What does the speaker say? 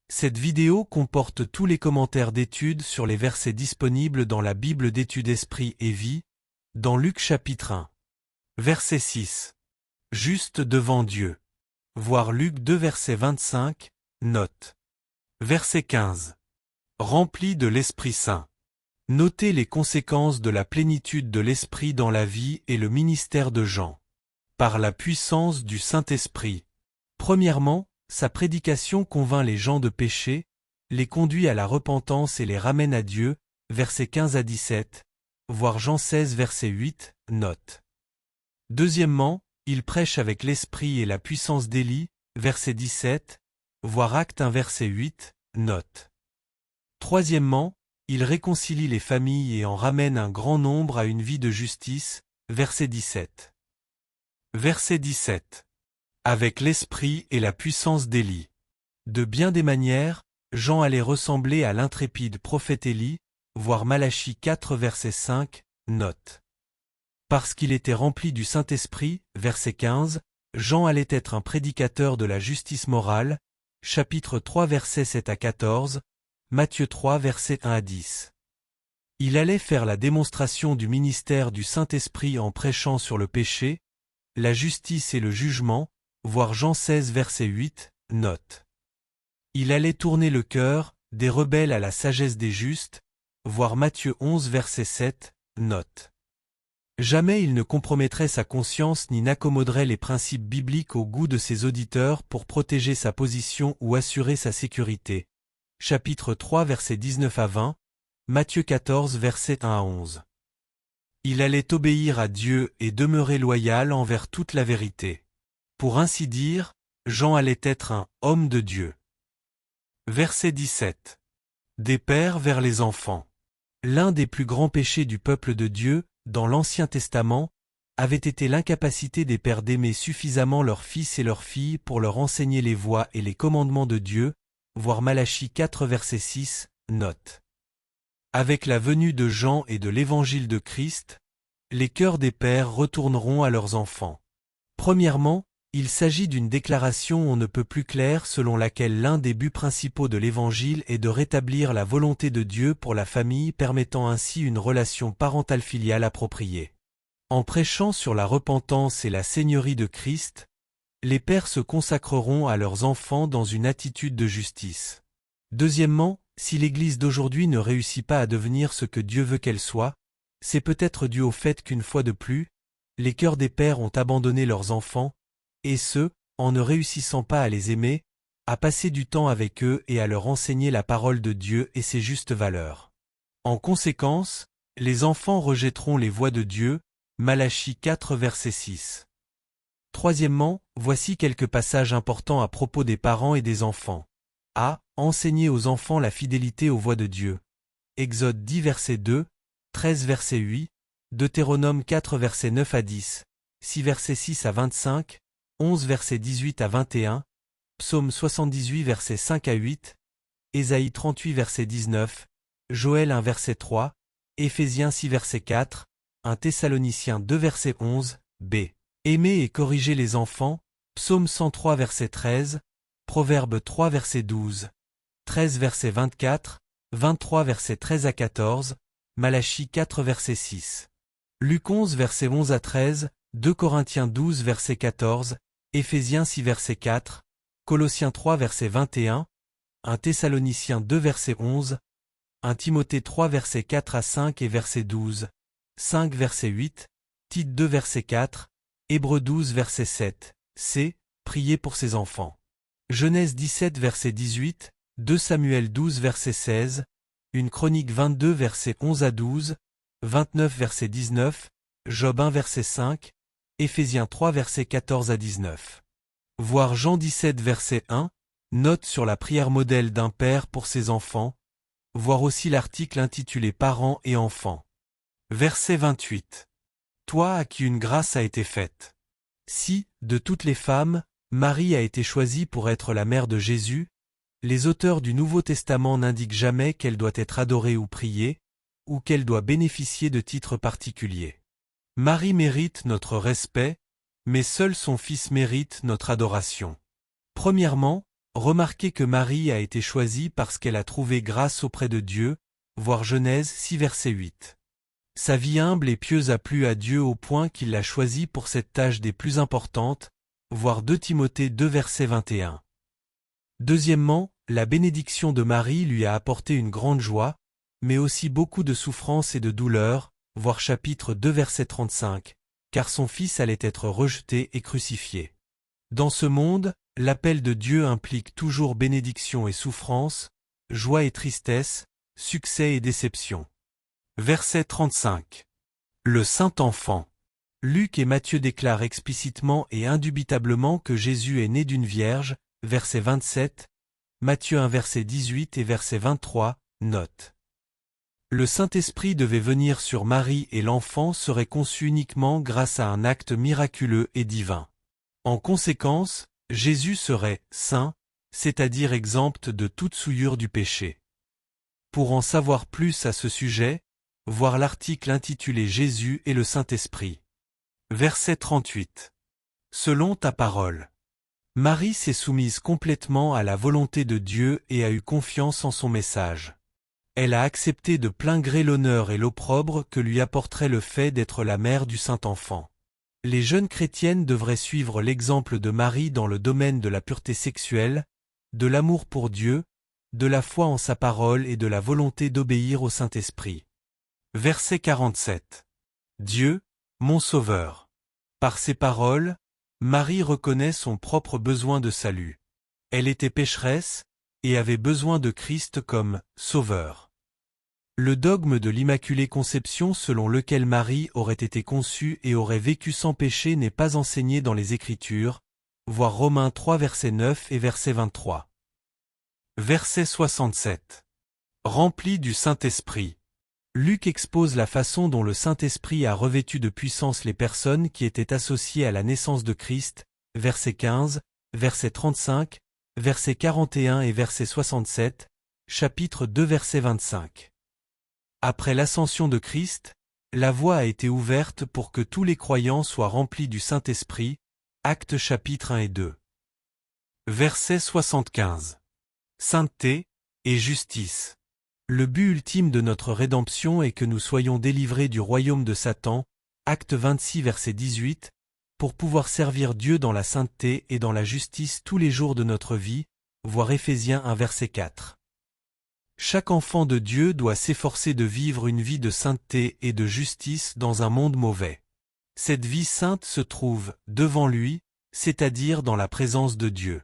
Cette vidéo comporte tous les commentaires d'études sur les versets disponibles dans la Bible d'études Esprit et Vie, dans Luc chapitre 1. Verset 6. Juste devant Dieu. Voir Luc 2 verset 25, note. Verset 15. Rempli de l'Esprit Saint. Notez les conséquences de la plénitude de l'Esprit dans la vie et le ministère de Jean. Par la puissance du Saint-Esprit. Premièrement, sa prédication convainc les gens de péché, les conduit à la repentance et les ramène à Dieu, versets 15 à 17, voir Jean 16 verset 8, note. Deuxièmement, il prêche avec l'esprit et la puissance d'Élie, verset 17, voir Actes 1 verset 8, note. Troisièmement, il réconcilie les familles et en ramène un grand nombre à une vie de justice, verset 17. Verset 17. Avec l'esprit et la puissance d'Élie. De bien des manières, Jean allait ressembler à l'intrépide prophète Élie, voir Malachie 4 verset 5, note. Parce qu'il était rempli du Saint-Esprit, verset 15, Jean allait être un prédicateur de la justice morale, chapitre 3 versets 7 à 14, Matthieu 3 versets 1 à 10. Il allait faire la démonstration du ministère du Saint-Esprit en prêchant sur le péché, la justice et le jugement, voir Jean 16 verset 8, note. Il allait tourner le cœur des rebelles à la sagesse des justes, voir Matthieu 11 verset 7, note. Jamais il ne compromettrait sa conscience ni n'accommoderait les principes bibliques au goût de ses auditeurs pour protéger sa position ou assurer sa sécurité. Chapitre 3 versets 19 à 20, Matthieu 14 versets 1 à 11. Il allait obéir à Dieu et demeurer loyal envers toute la vérité. Pour ainsi dire, Jean allait être un « homme de Dieu ». Verset 17. Des pères vers les enfants. L'un des plus grands péchés du peuple de Dieu, dans l'Ancien Testament, avait été l'incapacité des pères d'aimer suffisamment leurs fils et leurs filles pour leur enseigner les voies et les commandements de Dieu, voir Malachie 4 verset 6, note. Avec la venue de Jean et de l'Évangile de Christ, les cœurs des pères retourneront à leurs enfants. Premièrement, il s'agit d'une déclaration on ne peut plus claire selon laquelle l'un des buts principaux de l'Évangile est de rétablir la volonté de Dieu pour la famille permettant ainsi une relation parentale filiale appropriée. En prêchant sur la repentance et la seigneurie de Christ, les pères se consacreront à leurs enfants dans une attitude de justice. Deuxièmement, si l'Église d'aujourd'hui ne réussit pas à devenir ce que Dieu veut qu'elle soit, c'est peut-être dû au fait qu'une fois de plus, les cœurs des pères ont abandonné leurs enfants, et ce, en ne réussissant pas à les aimer, à passer du temps avec eux et à leur enseigner la parole de Dieu et ses justes valeurs. En conséquence, les enfants rejetteront les voies de Dieu, Malachie 4 verset 6. Troisièmement, voici quelques passages importants à propos des parents et des enfants. A. Enseigner aux enfants la fidélité aux voies de Dieu. Exode 10 verset 2, 13 verset 8, Deutéronome 4 verset 9 à 10, 6 verset 6 à 25, 11 verset 18 à 21, Psaume 78 verset 5 à 8, Ésaïe 38 verset 19, Joël 1 verset 3, Éphésiens 6 verset 4, 1 Thessaloniciens 2 verset 11, b. Aimer et corriger les enfants, Psaume 103 verset 13, Proverbe 3 verset 12, 13 verset 24, 23 verset 13 à 14, Malachie 4 verset 6. Luc 11 verset 11 à 13, 2 Corinthiens 12 verset 14, Éphésiens 6 verset 4, Colossiens 3 verset 21, 1 Thessaloniciens 2 verset 11, 1 Timothée 3 verset 4 à 5 et verset 12, 5 verset 8, Tite 2 verset 4, Hébreux 12 verset 7, c. Prier pour ses enfants. Genèse 17 verset 18, 2 Samuel 12 verset 16, 1 Chronique 22 verset 11 à 12, 29 verset 19, Job 1 verset 5, Éphésiens 3 verset 14 à 19. Voir Jean 17 verset 1, note sur la prière modèle d'un père pour ses enfants, voir aussi l'article intitulé Parents et enfants. Verset 28. Toi à qui une grâce a été faite. Si, de toutes les femmes, Marie a été choisie pour être la mère de Jésus, les auteurs du Nouveau Testament n'indiquent jamais qu'elle doit être adorée ou priée, ou qu'elle doit bénéficier de titres particuliers. Marie mérite notre respect, mais seul son Fils mérite notre adoration. Premièrement, remarquez que Marie a été choisie parce qu'elle a trouvé grâce auprès de Dieu, voir Genèse 6 verset 8. Sa vie humble et pieuse a plu à Dieu au point qu'il l'a choisie pour cette tâche des plus importantes, voir 2 Timothée 2 verset 21. Deuxièmement, la bénédiction de Marie lui a apporté une grande joie, mais aussi beaucoup de souffrance et de douleur, voir chapitre 2 verset 35, car son fils allait être rejeté et crucifié. Dans ce monde, l'appel de Dieu implique toujours bénédiction et souffrance, joie et tristesse, succès et déception. Verset 35. Le Saint-Enfant. Luc et Matthieu déclarent explicitement et indubitablement que Jésus est né d'une vierge, verset 27, Matthieu 1 verset 18 et verset 23, note. Le Saint-Esprit devait venir sur Marie et l'enfant serait conçu uniquement grâce à un acte miraculeux et divin. En conséquence, Jésus serait saint, c'est-à-dire exempt de toute souillure du péché. Pour en savoir plus à ce sujet, voir l'article intitulé Jésus et le Saint-Esprit. Verset 38. Selon ta parole. Marie s'est soumise complètement à la volonté de Dieu et a eu confiance en son message. Elle a accepté de plein gré l'honneur et l'opprobre que lui apporterait le fait d'être la mère du Saint-Enfant. Les jeunes chrétiennes devraient suivre l'exemple de Marie dans le domaine de la pureté sexuelle, de l'amour pour Dieu, de la foi en sa parole et de la volonté d'obéir au Saint-Esprit. Verset 47. Dieu, mon Sauveur. Par ces paroles, Marie reconnaît son propre besoin de salut. Elle était pécheresse, et avait besoin de Christ comme Sauveur. Le dogme de l'Immaculée Conception selon lequel Marie aurait été conçue et aurait vécu sans péché n'est pas enseigné dans les Écritures, voir Romains 3 verset 9 et verset 23. Verset 67. Rempli du Saint-Esprit. Luc expose la façon dont le Saint-Esprit a revêtu de puissance les personnes qui étaient associées à la naissance de Christ, verset 15, verset 35, verset 41 et verset 67, chapitre 2 verset 25. Après l'ascension de Christ, la voie a été ouverte pour que tous les croyants soient remplis du Saint-Esprit, Actes chapitre 1 et 2. Verset 75. Sainteté et justice. Le but ultime de notre rédemption est que nous soyons délivrés du royaume de Satan, Acte 26 verset 18, pour pouvoir servir Dieu dans la sainteté et dans la justice tous les jours de notre vie, voir Éphésiens 1 verset 4. Chaque enfant de Dieu doit s'efforcer de vivre une vie de sainteté et de justice dans un monde mauvais. Cette vie sainte se trouve devant lui, c'est-à-dire dans la présence de Dieu.